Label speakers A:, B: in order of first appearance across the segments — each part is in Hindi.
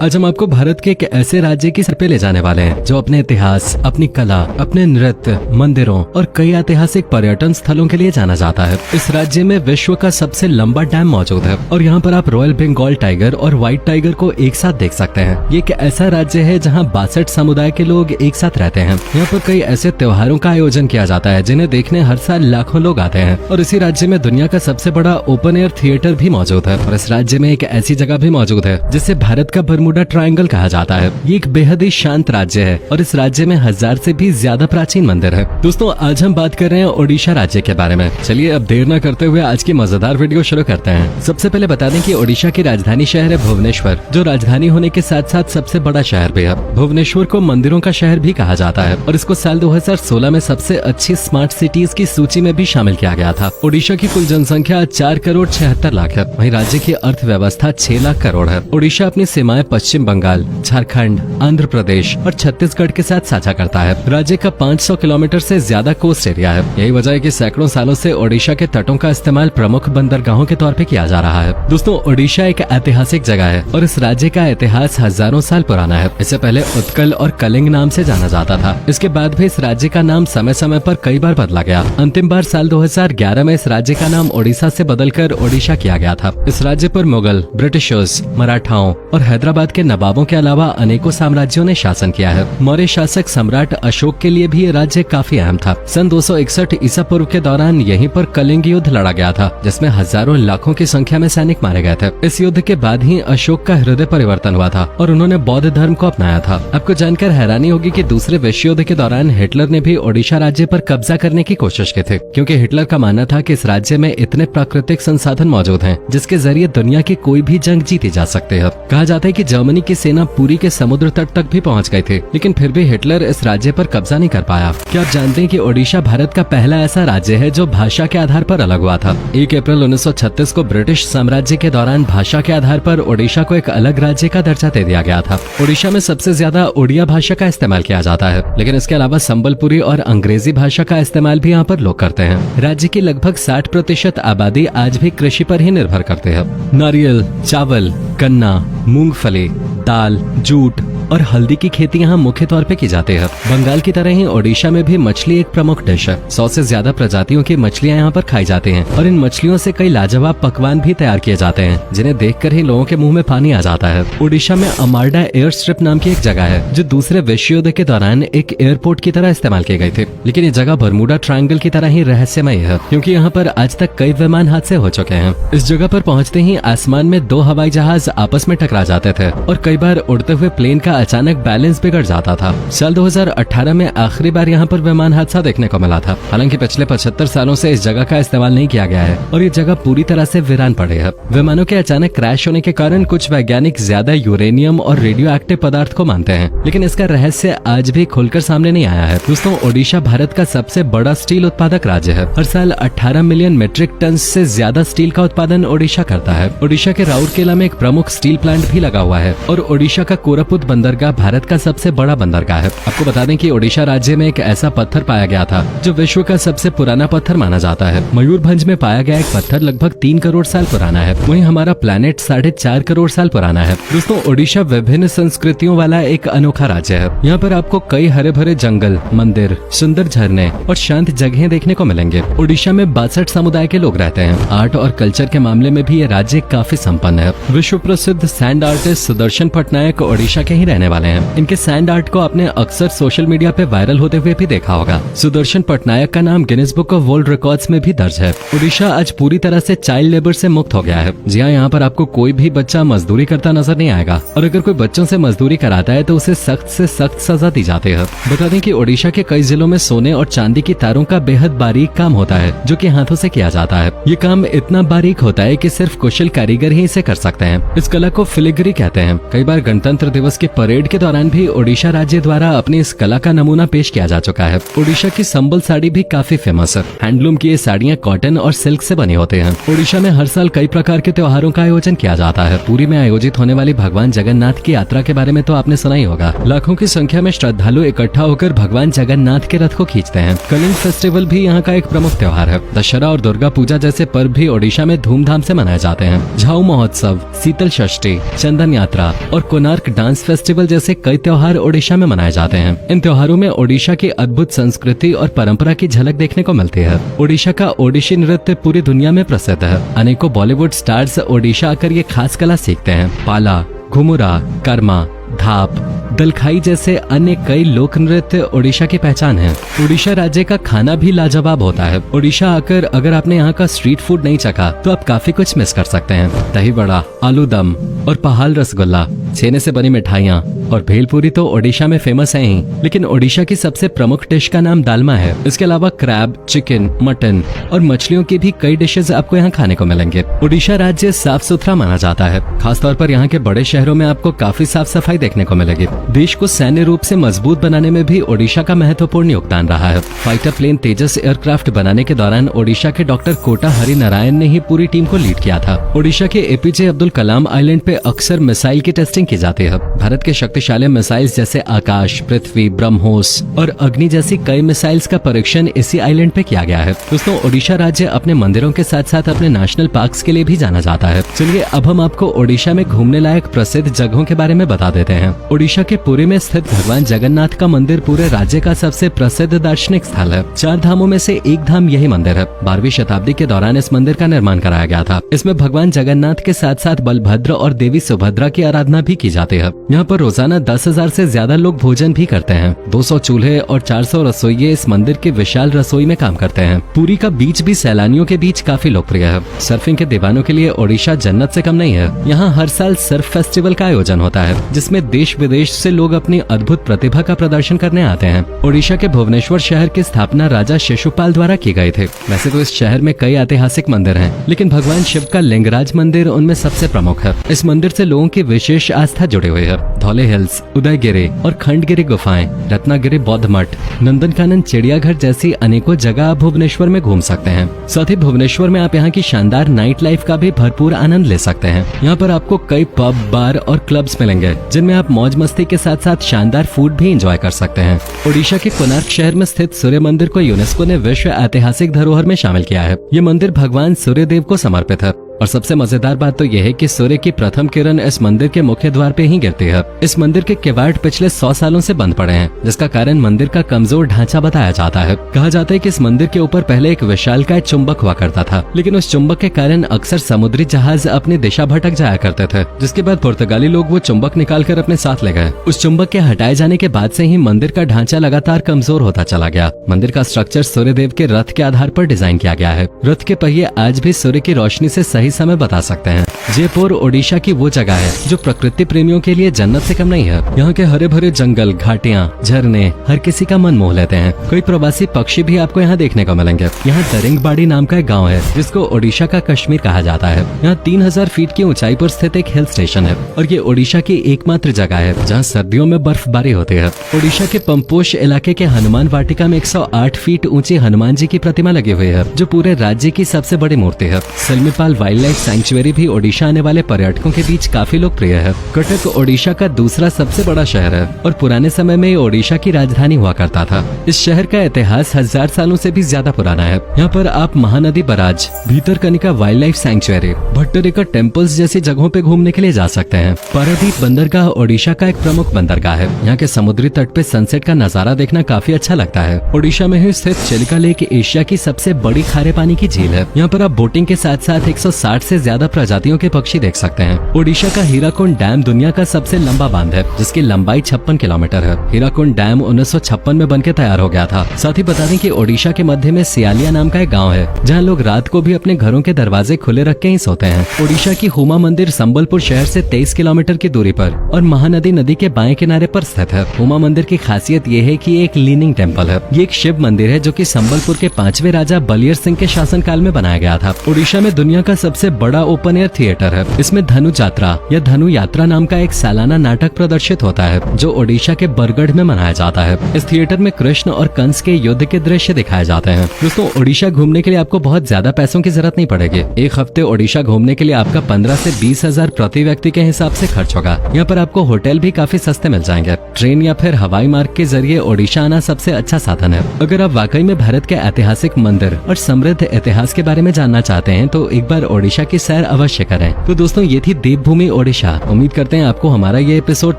A: आज हम आपको भारत के एक ऐसे राज्य की सर पे ले जाने वाले हैं जो अपने इतिहास, अपनी कला, अपने नृत्य, मंदिरों और कई ऐतिहासिक पर्यटन स्थलों के लिए जाना जाता है। इस राज्य में विश्व का सबसे लंबा डैम मौजूद है और यहाँ पर आप रॉयल बंगाल टाइगर और व्हाइट टाइगर को एक साथ देख सकते हैं। ये एक ऐसा राज्य है जहाँ 62 समुदाय के लोग एक साथ रहते हैं। यहाँ पर कई ऐसे त्योहारों का आयोजन किया जाता है जिन्हें देखने हर साल लाखों लोग आते हैं और इसी राज्य में दुनिया का सबसे बड़ा ओपन एयर थिएटर भी मौजूद है। और इस राज्य में एक ऐसी जगह भी मौजूद है जिसे भारत का बरमूडा ट्रायंगल कहा जाता है। ये एक बेहद ही शांत राज्य है और इस राज्य में 1000 से भी ज्यादा प्राचीन मंदिर है। दोस्तों, आज हम बात कर रहे हैं ओडिशा राज्य के बारे में। चलिए अब देर न करते हुए आज की मजेदार वीडियो शुरू करते हैं। सबसे पहले बता दें कि ओडिशा की राजधानी शहर है भुवनेश्वर, जो राजधानी होने के साथ साथ सबसे बड़ा शहर भी है। भुवनेश्वर को मंदिरों का शहर भी कहा जाता है और इसको साल 2016 में सबसे अच्छी स्मार्ट सिटीज की सूची में भी शामिल किया गया था। ओडिशा की कुल जनसंख्या 4 करोड़ 76 लाख है। वहीं राज्य की अर्थव्यवस्था 6 लाख करोड़ है। ओडिशा अपनी सीमाएं पश्चिम बंगाल, झारखंड, आंध्र प्रदेश और छत्तीसगढ़ के साथ साझा करता है। राज्य का 500 किलोमीटर से ज्यादा कोस्ट एरिया है। यही वजह है कि सैकड़ों सालों से ओडिशा के तटों का इस्तेमाल प्रमुख बंदरगाहों के तौर पे किया जा रहा है। दोस्तों, ओडिशा एक ऐतिहासिक जगह है और इस राज्य का इतिहास हजारों साल पुराना है। इससे पहले उत्कल और कलिंग नाम से जाना जाता था। इसके बाद भी इस राज्य का नाम समय समय पर कई बार बदला गया। अंतिम बार साल 2011 में इस राज्य का नाम ओडिशा से बदलकर ओडिशा किया गया था। इस राज्य पर मुगल, ब्रिटिशर्स, मराठाओं और हैदराबाद के नवाबों के अलावा अनेकों साम्राज्यों ने शासन किया है। मौर्य शासक सम्राट अशोक के लिए भी ये राज्य काफी अहम था। सन 261 ईसा पूर्व के दौरान यहीं पर कलिंग युद्ध लड़ा गया था, जिसमें हजारों लाखों की संख्या में सैनिक मारे गए थे। इस युद्ध के बाद ही अशोक का हृदय परिवर्तन हुआ था और उन्होंने बौद्ध धर्म को अपनाया था। आपको जानकर हैरानी होगी कि दूसरे विश्व युद्ध के दौरान हिटलर ने भी ओडिशा राज्य पर कब्जा करने की कोशिश की थी, क्योंकि हिटलर का मानना था कि इस राज्य में इतने प्राकृतिक संसाधन मौजूद हैं जिसके जरिए दुनिया की कोई भी जंग जीती जा सकती है। कहा जाता है कि जर्मनी की सेना पूरी के समुद्र तट तक भी पहुंच गई थी, लेकिन फिर भी हिटलर इस राज्य पर कब्जा नहीं कर पाया। क्या आप जानते हैं कि ओडिशा भारत का पहला ऐसा राज्य है जो भाषा के आधार पर अलग हुआ था। 1 अप्रैल 1936 को ब्रिटिश साम्राज्य के दौरान भाषा के आधार पर ओडिशा को एक अलग राज्य का दर्जा दे दिया गया था। ओडिशा में सबसे ज्यादा ओडिया भाषा का इस्तेमाल किया जाता है, लेकिन इसके अलावा संबलपुरी और अंग्रेजी भाषा का इस्तेमाल भी यहाँ पर लोग करते हैं। राज्य की लगभग 60% आबादी आज भी कृषि पर ही निर्भर करते हैं। नारियल, चावल, गन्ना, मूंगफली, दाल, जूट और हल्दी की खेती यहाँ मुख्य तौर पे की जाती है। बंगाल की तरह ही ओडिशा में भी मछली एक प्रमुख डिश है। 100 से ज्यादा प्रजातियों की मछलियाँ यहाँ पर खाई जाती हैं और इन मछलियों से कई लाजवाब पकवान भी तैयार किए जाते हैं, जिन्हें देखकर ही लोगों के मुंह में पानी आ जाता है। ओडिशा में अमारडा एयर स्ट्रिप नाम की एक जगह है जो दूसरे विश्व युद्ध के दौरान एक एयरपोर्ट की तरह इस्तेमाल की गई थी, लेकिन ये जगह बरमूडा ट्रायंगल की तरह ही रहस्यमय है, क्योंकि यहाँ पर आज तक कई विमान हादसे हो चुके हैं। इस जगह पर पहुँचते ही आसमान में 2 हवाई जहाज आपस में टकरा जाते थे और कई बार उड़ते हुए प्लेन का अचानक बैलेंस बिगड़ जाता था। साल 2018 में आखिरी बार यहाँ पर विमान हादसा देखने को मिला था। हालांकि पिछले 75 सालों से इस जगह का इस्तेमाल नहीं किया गया है और ये जगह पूरी तरह से वीरान पड़ी है। विमानों के अचानक क्रैश होने के कारण कुछ वैज्ञानिक ज्यादा यूरेनियम और रेडियो एक्टिव पदार्थ को मानते हैं, लेकिन इसका रहस्य आज भी खुलकर सामने नहीं आया है। दोस्तों, ओडिशा भारत का सबसे बड़ा स्टील उत्पादक राज्य है। हर साल 18 मिलियन मीट्रिक टन से ज्यादा स्टील का उत्पादन ओडिशा करता है। ओडिशा के राउरकेला में एक प्रमुख स्टील प्लांट भी लगा हुआ है और ओडिशा का कोरापुट बंदरगाह भारत का सबसे बड़ा बंदरगाह है। आपको बता दें कि ओडिशा राज्य में एक ऐसा पत्थर पाया गया था जो विश्व का सबसे पुराना पत्थर माना जाता है। मयूरभंज में पाया गया एक पत्थर लगभग 3 करोड़ साल पुराना है। वहीं हमारा प्लैनेट 4.5 करोड़ साल पुराना है। दोस्तों, ओडिशा विभिन्न संस्कृतियों वाला एक अनोखा राज्य है। यहाँ पर आपको कई हरे भरे जंगल, मंदिर, सुंदर झरने और शांत जगहें देखने को मिलेंगे। ओडिशा में 62 समुदाय के लोग रहते हैं। आर्ट और कल्चर के मामले में भी ये राज्य काफी संपन्न है। विश्व प्रसिद्ध सैंड आर्टिस्ट सुदर्शन पटनायक ओडिशा के ही रहने वाले हैं। इनके सैंड आर्ट को आपने अक्सर सोशल मीडिया पे वायरल होते हुए भी देखा होगा। सुदर्शन पटनायक का नाम Guinness book of world records में भी दर्ज है। ओडिशा आज पूरी तरह से चाइल्ड लेबर से मुक्त हो गया है। जी हाँ, यहाँ पर आपको कोई भी बच्चा मजदूरी करता नजर नहीं आएगा और अगर कोई बच्चों से मजदूरी कराता है तो उसे सख्त से सख्त सजा दी जाती है। बता दें कि ओडिशा के कई जिलों में सोने और चांदी की तारों का बेहद बारीक काम होता है, जो कि हाथों से किया जाता है। ये काम इतना बारीक होता है कि सिर्फ कुशल कारीगर ही इसे कर सकते हैं। इस कला को फिलिग्री कहते हैं। कई बार गणतंत्र दिवस के परेड के दौरान भी ओडिशा राज्य द्वारा अपनी इस कला का नमूना पेश किया जा चुका है। ओडिशा की संबल साड़ी भी काफी फेमस है। हैंडलूम की ये साड़ियाँ कॉटन और सिल्क से बनी होती हैं। ओडिशा में हर साल कई प्रकार के त्योहारों का आयोजन किया जाता है। पुरी में आयोजित होने वाली भगवान जगन्नाथ की यात्रा के बारे में तो आपने सुना ही होगा। लाखों की संख्या में श्रद्धालु इकट्ठा होकर भगवान जगन्नाथ के रथ को खींचते हैं। कलिंग फेस्टिवल भी यहाँ का एक प्रमुख त्योहार है। दशहरा और दुर्गा पूजा जैसे पर्व भी ओडिशा में धूमधाम से मनाए जाते हैं। झाऊ महोत्सव, शीतल षष्ठी, चंदन यात्रा और कोणार्क डांस फेस्टिवल जैसे कई त्योहार ओडिशा में मनाए जाते हैं। इन त्योहारों में ओडिशा की अद्भुत संस्कृति और परंपरा की झलक देखने को मिलती है। ओडिशा का ओडिशी नृत्य पूरी दुनिया में प्रसिद्ध है। अनेकों बॉलीवुड स्टार्स ओडिशा आकर ये खास कला सीखते हैं। पाला, घुमुरा, कर्मा, धाप, दलखाई जैसे अन्य कई लोक नृत्य ओडिशा की पहचान है। ओडिशा राज्य का खाना भी लाजवाब होता है। ओडिशा आकर अगर आपने यहाँ का स्ट्रीट फूड नहीं चखा तो आप काफी कुछ मिस कर सकते हैं। दही बड़ा, आलू दम और पहाल रसगुल्ला, छेने से बनी मिठाइयाँ और भेलपुरी तो ओडिशा में फेमस है ही, लेकिन ओडिशा की सबसे प्रमुख डिश का नाम दालमा है। इसके अलावा क्रैब, चिकन, मटन और मछलियों की भी कई डिशेज आपको यहाँ खाने को मिलेंगे। ओडिशा राज्य साफ सुथरा माना जाता है। खासतौर पर यहाँ के बड़े शहरों में आपको काफी साफ सफाई देखने को मिलेगी। देश को सैन्य रूप से मजबूत बनाने में भी ओडिशा का महत्वपूर्ण योगदान रहा है। फाइटर प्लेन तेजस एयरक्राफ्ट बनाने के दौरान ओडिशा के डॉक्टर कोटा हरि नारायण ने ही पूरी टीम को लीड किया था। ओडिशा के एपीजे अब्दुल कलाम आइलैंड पे अक्सर मिसाइल की टेस्टिंग की जाती है। भारत के शक्तिशाली मिसाइल जैसे आकाश, पृथ्वी, ब्रह्मोस और अग्नि जैसी कई मिसाइल्स का परीक्षण इसी आइलैंड पे किया गया है। दोस्तों, ओडिशा राज्य अपने मंदिरों के साथ साथ अपने नेशनल पार्क्स के लिए भी जाना जाता है। चलिए अब हम आपको ओडिशा में घूमने लायक प्रसिद्ध जगहों के बारे में बता देते हैं। ओडिशा के पुरी में स्थित भगवान जगन्नाथ का मंदिर पूरे राज्य का सबसे प्रसिद्ध दार्शनिक स्थल है। 4 धामों में से एक धाम यही मंदिर है। 12वीं शताब्दी के दौरान इस मंदिर का निर्माण कराया गया था। इसमें भगवान जगन्नाथ के साथ साथ बलभद्र और देवी सुभद्रा की आराधना भी की जाती है। यहाँ पर रोजाना 10,000 से ज्यादा लोग भोजन भी करते हैं। 200 चूल्हे और 400 रसोइये इस मंदिर के विशाल रसोई में काम करते हैं। पुरी का बीच भी सैलानियों के बीच काफी लोकप्रिय है। सर्फिंग के दीवानों के लिए ओडिशा जन्नत से कम नहीं है। यहाँ हर साल सर्फ फेस्टिवल का आयोजन होता है, जिसमें देश विदेश से लोग अपनी अद्भुत प्रतिभा का प्रदर्शन करने आते हैं। ओडिशा के भुवनेश्वर शहर की स्थापना राजा शिशुपाल द्वारा की गई थी। वैसे तो इस शहर में कई ऐतिहासिक मंदिर हैं, लेकिन भगवान शिव का लिंगराज मंदिर उनमें सबसे प्रमुख है। इस मंदिर से लोगों की विशेष आस्था जुड़ी हुई है। धौले हिल्स, उदयगिरी और खंडगिरी गुफाएं, रत्नागिरी बौद्ध मठ, नंदनकानन चिड़ियाघर जैसी अनेकों जगह आप भुवनेश्वर में घूम सकते हैं। साथ ही भुवनेश्वर में आप यहाँ की शानदार नाइट लाइफ का भी भरपूर आनंद ले सकते हैं। यहाँ पर आपको कई पब, बार और क्लब्स मिलेंगे, जिनमें आप मौज मस्ती के साथ साथ शानदार फूड भी एंजॉय कर सकते हैं। ओडिशा के कोणार्क शहर में स्थित सूर्य मंदिर को यूनेस्को ने विश्व ऐतिहासिक धरोहर में शामिल किया है। ये मंदिर भगवान सूर्य देव को समर्पित है। और सबसे मजेदार बात तो यह है कि सूर्य की प्रथम किरण इस मंदिर के मुख्य द्वार पे ही गिरती है। इस मंदिर के किवाड़ पिछले 100 सालों से बंद पड़े हैं, जिसका कारण मंदिर का कमजोर ढांचा बताया जाता है। कहा जाता है कि इस मंदिर के ऊपर पहले एक विशालकाय चुंबक हुआ करता था, लेकिन उस चुंबक के कारण अक्सर समुद्री जहाज अपनी दिशा भटक जाया करते थे, जिसके बाद पुर्तगाली लोग वो चुंबक निकाल कर अपने साथ ले गए। उस चुंबक के हटाए जाने के बाद से ही मंदिर का ढांचा लगातार कमजोर होता चला गया। मंदिर का स्ट्रक्चर सूर्यदेव के रथ के आधार पर डिजाइन किया गया है। रथ के पहिए आज भी सूर्य की रोशनी से सही समय बता सकते हैं। जयपुर ओडिशा की वो जगह है जो प्रकृति प्रेमियों के लिए जन्नत से कम नहीं है। यहाँ के हरे भरे जंगल, घाटियाँ, झरने हर किसी का मन मोह लेते हैं। कई प्रवासी पक्षी भी आपको यहाँ देखने को मिलेंगे। यहाँ दरिंगबाड़ी नाम का एक गाँव है, जिसको ओडिशा का कश्मीर कहा जाता है। यहाँ 3000 फीट की ऊंचाई पर स्थित एक हिल स्टेशन है और ये ओडिशा की एकमात्र जगह है जहाँ सर्दियों में बर्फबारी होती है। ओडिशा के पंपोश इलाके के हनुमान वाटिका में 108 फीट ऊंची हनुमान जी की प्रतिमा लगी हुई है, जो पूरे राज्य की सबसे बड़ी मूर्ति है। सलमीपाल वाइल्ड लाइफ सैंक्चुअरी भी ओडिशा आने वाले पर्यटकों के बीच काफी लोकप्रिय है। कटक ओडिशा का दूसरा सबसे बड़ा शहर है और पुराने समय में ओडिशा की राजधानी हुआ करता था। इस शहर का इतिहास 1000 सालों से भी ज्यादा पुराना है। यहाँ पर आप Mahanadi barrage, Bhitarkanika wildlife sanctuary, Bhattarika temples जैसी जगहों पे घूमने के लिए जा सकते हैं। पारादीप बंदरगाह ओडिशा का एक प्रमुख बंदरगाह है। यहाँ के समुद्री तट पे सनसेट का नजारा देखना काफी अच्छा लगता है। ओडिशा में ही स्थित चिलिका लेक एशिया की सबसे बड़ी खारे पानी की झील है। यहाँ पर आप बोटिंग के साथ साथ 160 से ज्यादा प्रजातियों के पक्षी देख सकते हैं। ओडिशा का हीराकुंड डैम दुनिया का सबसे लंबा बांध है, जिसकी लंबाई 56 किलोमीटर है। हीराकुंड डैम 1956 में बनकर तैयार हो गया था। साथ ही बता दें कि ओडिशा के मध्य में सियालिया नाम का एक गाँव है, जहाँ लोग रात को भी अपने घरों के दरवाजे खुले रख के ही सोते हैं। ओडिशा की हुमा मंदिर संबलपुर शहर से 23 किलोमीटर की दूरी पर और महानदी नदी के बाएं किनारे पर स्थित है। हुमा मंदिर की खासियत ये है कि एक लीनिंग टेम्पल है। ये एक शिव मंदिर है जो कि संबलपुर के 5वें राजा बलियर सिंह के शासनकाल में बनाया गया था। ओडिशा में दुनिया का सबसे बड़ा ओपन एयर थिएटर है। इसमें धनु जात्रा या धनु यात्रा नाम का एक सालाना नाटक प्रदर्शित होता है जो ओडिशा के बरगढ़ में मनाया जाता है। इस थिएटर में कृष्ण और कंस के युद्ध के दृश्य दिखाए जाते हैं। दोस्तों, ओडिशा घूमने के लिए आपको बहुत ज्यादा पैसों की जरूरत नहीं पड़ेगी। एक हफ्ते ओडिशा घूमने के लिए आपका 15 से 20 हजार प्रति व्यक्ति के हिसाब से खर्च होगा। यहाँ पर आपको होटल भी काफी सस्ते मिल जाएंगे। ट्रेन या फिर हवाई मार्ग के जरिए ओडिशा आना सबसे अच्छा साधन है। अगर आप वाकई में भारत के ऐतिहासिक मंदिर और समृद्ध इतिहास के बारे में जानना चाहते हैं तो एक बार ओडिशा की सैर अवश्य करें। तो दोस्तों, ये थी देवभूमि ओडिशा। उम्मीद करते हैं आपको हमारा ये एपिसोड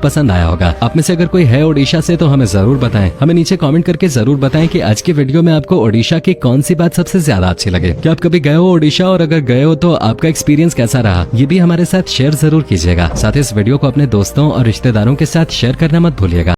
A: पसंद आया होगा। आप में से अगर कोई है ओडिशा से तो हमें जरूर बताएं। हमें नीचे कमेंट करके जरूर बताएं कि आज की वीडियो में आपको ओडिशा की कौन सी बात सबसे ज्यादा अच्छी लगे। क्या आप कभी गए हो ओडिशा, और अगर गए हो तो आपका एक्सपीरियंस कैसा रहा, ये भी हमारे साथ शेयर जरूर कीजिएगा। साथ ही इस वीडियो को अपने दोस्तों और रिश्तेदारों के साथ शेयर करना मत भूलिएगा।